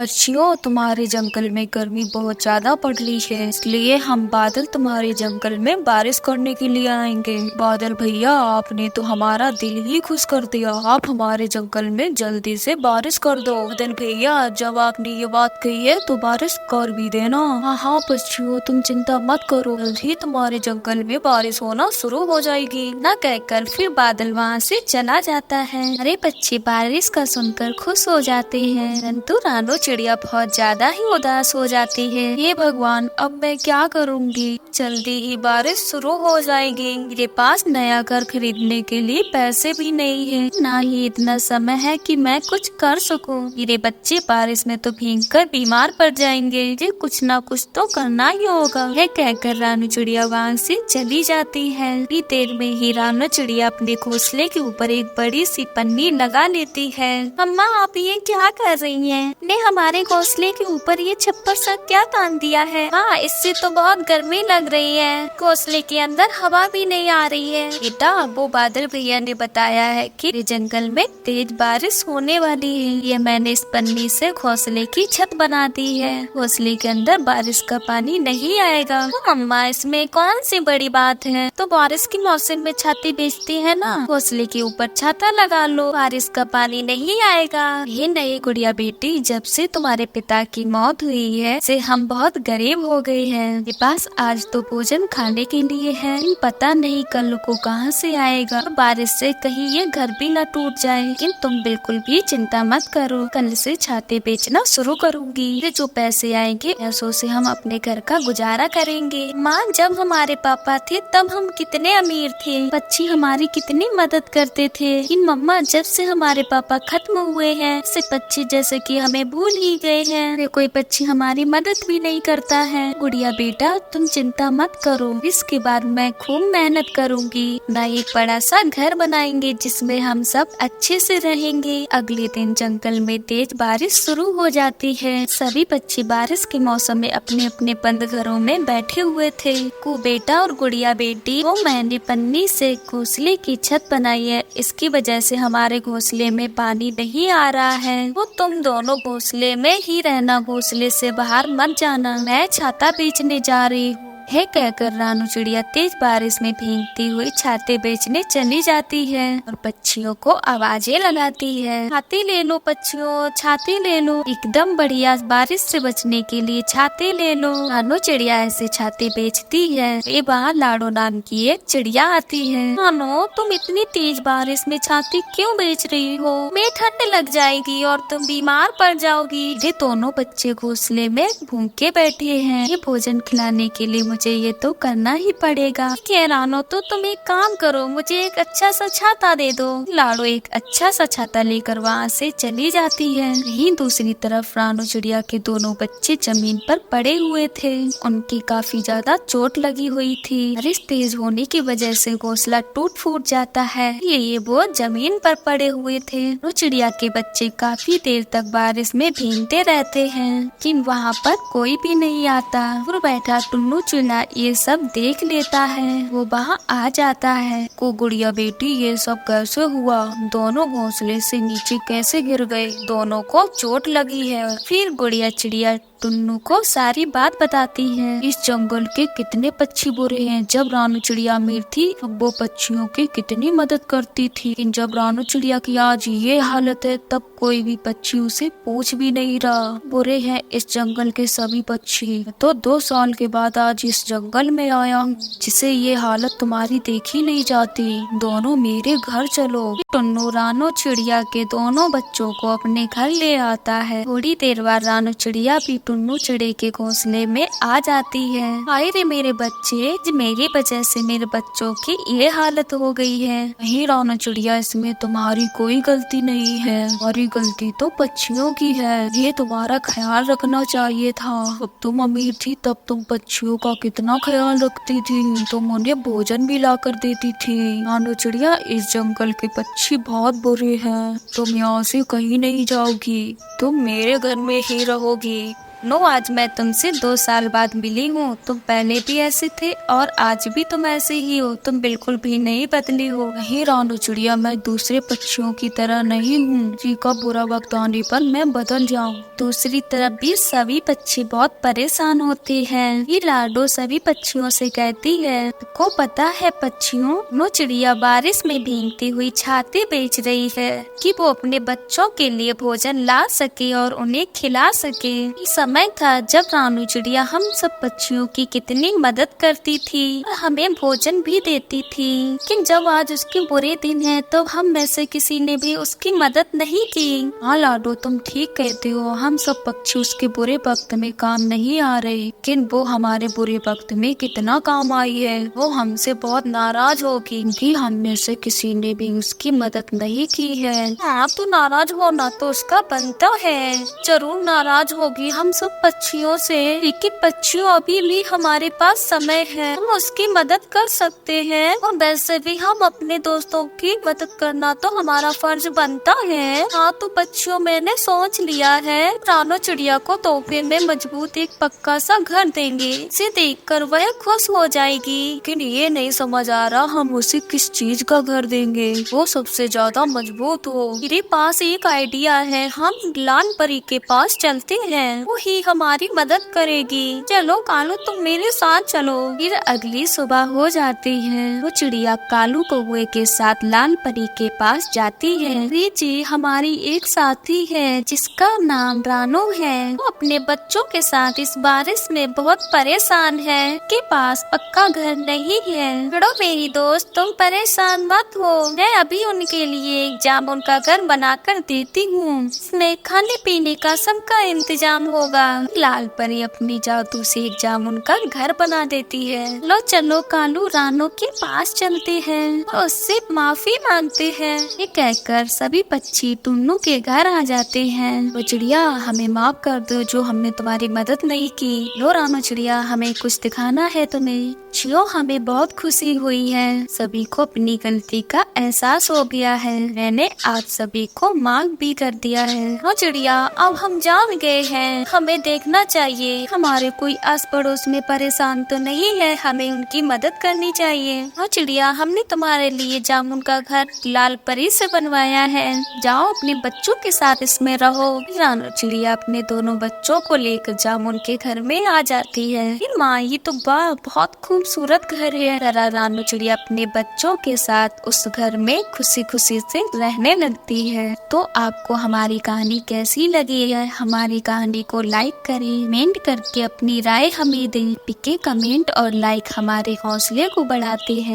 पक्षियों, तुम्हारे जंगल में गर्मी बहुत ज्यादा पड़ रही है, इसलिए हम बादल तुम्हारे जंगल में बारिश करने के लिए आएंगे। बादल भैया, आपने तो हमारा दिल ही खुश कर दिया। आप हमारे जंगल में जल्दी से बारिश कर दो। बादल भैया, जब आपने ये बात कही है तो बारिश कर भी देना। हाँ हाँ पक्षियों, तुम चिंता मत करो, जल्द ही तुम्हारे जंगल में बारिश होना शुरू हो जाएगी। न कहकर फिर बादल वहाँ से चला जाता है। अरे पक्षी बारिश का सुनकर खुश हो जाते हैं, परंतु रानो चिड़िया बहुत ज्यादा ही उदास हो जाती है। हे भगवान, अब मैं क्या करूँगी? जल्दी ही बारिश शुरू हो जाएगी। मेरे पास नया घर खरीदने के लिए पैसे भी नहीं है, ना ही इतना समय है कि मैं कुछ कर सकूं। मेरे बच्चे बारिश में तो भीगकर बीमार पड़ जाएंगे। मुझे कुछ ना कुछ तो करना ही होगा। यह कहकर रानू चिड़िया वहाँ से चली जाती है। थोड़ी देर में ही रानू चिड़िया अपने घोंसले के ऊपर एक बड़ी सी पन्नी लगा लेती है। अम्मा, आप ये क्या कर रही हैं? ने हमारे घोंसले के ऊपर ये छप्पर सा क्या तान दिया है? हाँ, इससे तो बहुत गर्मी लग रही है। घोंसले के अंदर हवा भी नहीं आ रही है। बेटा, वो बादल भैया ने बताया है कि जंगल में तेज बारिश होने वाली है। ये मैंने इस पन्नी से घोंसले की छत बना दी है। घोंसले के अंदर बारिश का पानी नहीं आएगा। अम्मा, इसमें कौन सी बड़ी बात है? तो बारिश के मौसम में छाती बेचती है ना, घोंसले के ऊपर छाता लगा लो, बारिश का पानी नहीं आएगा। ये नहीं गुड़िया बेटी, जब से तुम्हारे पिता की मौत हुई है से हम बहुत गरीब हो गए हैं। मेरे पास आज तो भोजन खाने के लिए है, पता नहीं कल को कहाँ से आएगा। बारिश से कहीं ये घर भी न टूट जाए। लेकिन तुम बिल्कुल भी चिंता मत करो, कल से छाते बेचना शुरू करूंगी। ये जो पैसे आएंगे पैसों से हम अपने घर का गुजारा करेंगे। माँ, जब हमारे पापा थे तब हम कितने अमीर थे, पक्षी हमारी कितनी मदद करते थे। लेकिन मम्मा, जब से हमारे पापा खत्म हुए हैं से पक्षी जैसे कि हमें भूल ही गए हैं। कोई पक्षी हमारी मदद भी नहीं करता है। गुड़िया बेटा, तुम चिंता मत करो, इसके बाद मैं खूब मेहनत करूंगी। ना एक बड़ा सा घर बनाएंगे जिसमें हम सब अच्छे से रहेंगे। अगले दिन जंगल में तेज बारिश शुरू हो जाती है। सभी पक्षी बारिश के मौसम में अपने अपने बंद घरों में बैठे हुए थे। को बेटा और गुड़िया बेटी, वो मैंने पन्नी से घोंसले की छत बनाई है, इसकी वजह से हमारे घोंसले में पानी नहीं आ रहा है। वो तुम दोनों घोंसले में ही रहना, घोंसले से बाहर मत जाना। मैं छाता बेचने जा रही हूँ। है कहकर रानू चिड़िया तेज बारिश में भीगती हुई छाते बेचने चली जाती है और पक्षियों को आवाजें लगाती है। छाते ले लो पक्षियों, छाते ले लो, एकदम बढ़िया बारिश से बचने के लिए छाते ले लो। रानू चिड़िया ऐसे छाते बेचती है। ये वहाँ लाडो नाम की एक चिड़िया आती है। रानू, तुम इतनी तेज बारिश में छाते क्यों बेच रही हो? मैं ठंड लग जाएगी और तुम बीमार पड़ जाओगी। ये दोनों बच्चे घोंसले में भूखे बैठे हैं। ये भोजन खिलाने के लिए मुझे ये तो करना ही पड़ेगा। रानो, तो तुम एक काम करो, मुझे एक अच्छा सा छाता दे दो। लाडो एक अच्छा सा छाता लेकर वहाँ से चली जाती है। वहीं दूसरी तरफ रानू चिड़िया के दोनों बच्चे जमीन पर पड़े हुए थे। उनकी काफी ज्यादा चोट लगी हुई थी। बारिश तेज होने की वजह से घोंसला टूट फूट जाता है, ये वो जमीन पर पड़े हुए थे। रानू चिड़िया के बच्चे काफी देर तक बारिश में भीगते रहते हैं, लेकिन वहाँ पर कोई भी नहीं आता। और बैठा टुन्नू चिड़िया ये सब देख लेता है। वो वहाँ आ जाता है। को गुड़िया बेटी, ये सब कैसे हुआ? दोनों घोंसले से नीचे कैसे गिर गए? दोनों को चोट लगी है। फिर गुड़िया चिड़िया टुन्नू को सारी बात बताती है। इस जंगल के कितने पक्षी बुरे हैं। जब रानू चिड़िया अमीर थी तब वो पक्षियों की कितनी मदद करती थी, लेकिन जब रानू चिड़िया की आज ये हालत है तब कोई भी पक्षी उसे पूछ भी नहीं रहा। बुरे हैं इस जंगल के सभी पक्षी। तो 2 साल के बाद आज इस जंगल में आया हूँ, जिसे ये हालत तुम्हारी देखी नहीं जाती। दोनों मेरे घर चलो। टुन्नू रानू चिड़िया के दोनों बच्चों को अपने घर ले आता है। थोड़ी देर बाद रानू चिड़िया भी टुन्नू चिड़े के घोंसले में आ जाती है। हाय रे मेरे बच्चे, मेरी वजह से मेरे बच्चों की ये हालत हो गई है। नहीं रानू चिड़िया, इसमें तुम्हारी कोई गलती नहीं है, तुम्हारी गलती तो पक्षियों की है। ये तुम्हारा ख्याल रखना चाहिए था। जब तुम अमीर थी तब तुम पक्षियों का कितना ख्याल रखती थी, तुम उन्हें भोजन भी ला कर देती थी। रानू चिड़िया, इस जंगल के पक्षी बहुत बुरे हैं। तुम यहाँ से कहीं नहीं जाओगी, तुम मेरे घर में ही रहोगी। नो, आज मैं तुमसे 2 साल बाद मिली हूँ। तुम पहले भी ऐसे थे और आज भी तुम ऐसे ही हो। तुम बिल्कुल भी नहीं बदली हो। नहीं रानू चिड़िया, मैं दूसरे पक्षियों की तरह नहीं हूँ जी का बुरा वक्त आने पर मैं बदल जाऊँ। दूसरी तरफ भी सभी पक्षी बहुत परेशान होते हैं। ये लाडो सभी पक्षियों से कहती है, को पता है पक्षियों, नो चिड़िया बारिश में भीगती हुई छाते बेच रही है कि वो अपने बच्चों के लिए भोजन ला सके और उन्हें खिला सके। ये समय था जब रानू चिड़िया हम सब पक्षियों की कितनी मदद करती थी और हमें भोजन भी देती थी। लेकिन जब आज उसके बुरे दिन हैं, तो हम में से किसी ने भी उसकी मदद नहीं की। हाँ लाडो, तुम ठीक कहते हो। हम सब पक्षी उसके बुरे वक्त में काम नहीं आ रहे, लेकिन वो हमारे बुरे वक्त में कितना काम आई है। वो हमसे बहुत नाराज होगी कि हम में से किसी ने भी उसकी मदद नहीं की है। हाँ, तो नाराज होना तो उसका बनता है। जरूर नाराज होगी हम सब पक्षियों से, लेकिन पक्षियों अभी भी हमारे पास समय है, हम उसकी मदद कर सकते हैं। और वैसे भी हम अपने दोस्तों की मदद करना तो हमारा फर्ज बनता है। हाँ, तो पक्षियों मैंने सोच लिया है, रानू चिड़िया को तोहफे में मजबूत एक पक्का सा घर देंगे। इसे देखकर वह खुश हो जाएगी। लेकिन ये नहीं समझ आ रहा हम उसे किस चीज का घर देंगे वो सबसे ज्यादा मजबूत हो। मेरे पास एक आइडिया है, हम लाल परी के पास चलते हैं, वो ही हमारी मदद करेगी। चलो कालू, तुम मेरे साथ चलो। फिर अगली सुबह हो जाती है। वो चिड़िया कालू कौवे के साथ लाल परी के पास जाती है। जी हमारी एक साथी है जिसका नाम रानू है। वो अपने बच्चों के साथ इस बारिश में बहुत परेशान है, के पास पक्का घर नहीं है। बड़ो मेरी दोस्त, तुम परेशान मत हो, मैं अभी उनके लिए एक जामुन का घर बना कर देती हूँ। इसमें खाने पीने का सबका इंतजाम होगा। लाल परी अपनी जादू से एक जामुन का घर बना देती है। लो चलो कालू, रानू के पास चलते हैं और उससे माफी मांगते हैं। ये कहकर सभी पक्षी टुन्नू के घर आ जाते हैं। वो चिड़िया, हमें माफ कर दो जो हमने तुम्हारी मदद नहीं की। लो रानू चिड़िया, हमें कुछ दिखाना है तुम्हें। चियो, हमें बहुत खुशी हुई है। सभी को अपनी गलती का एहसास हो गया है। मैंने आप सभी को माफ भी कर दिया है। हाँ चिड़िया, अब हम जान गए हैं, हमें देखना चाहिए हमारे कोई आस पड़ोस में परेशान तो नहीं है, हमें उनकी मदद करनी चाहिए। हाँ चिड़िया, हमने तुम्हारे लिए जामुन का घर लाल परी से बनवाया है, जाओ अपने बच्चों के साथ इसमें रहो। रानू चिड़िया अपने दोनों बच्चों को लेकर जामुन के घर में आ जाती है। माँ, ये तो बहुत खूबसूरत घर है। रानू चिड़िया अपने बच्चों के साथ उस घर में खुशी खुशी से रहने लगती है। तो आपको हमारी कहानी कैसी लगी है? हमारी कहानी को लाइक करें, कमेंट करके अपनी राय हमें दें। पिके कमेंट और लाइक हमारे हौसले को बढ़ाते हैं।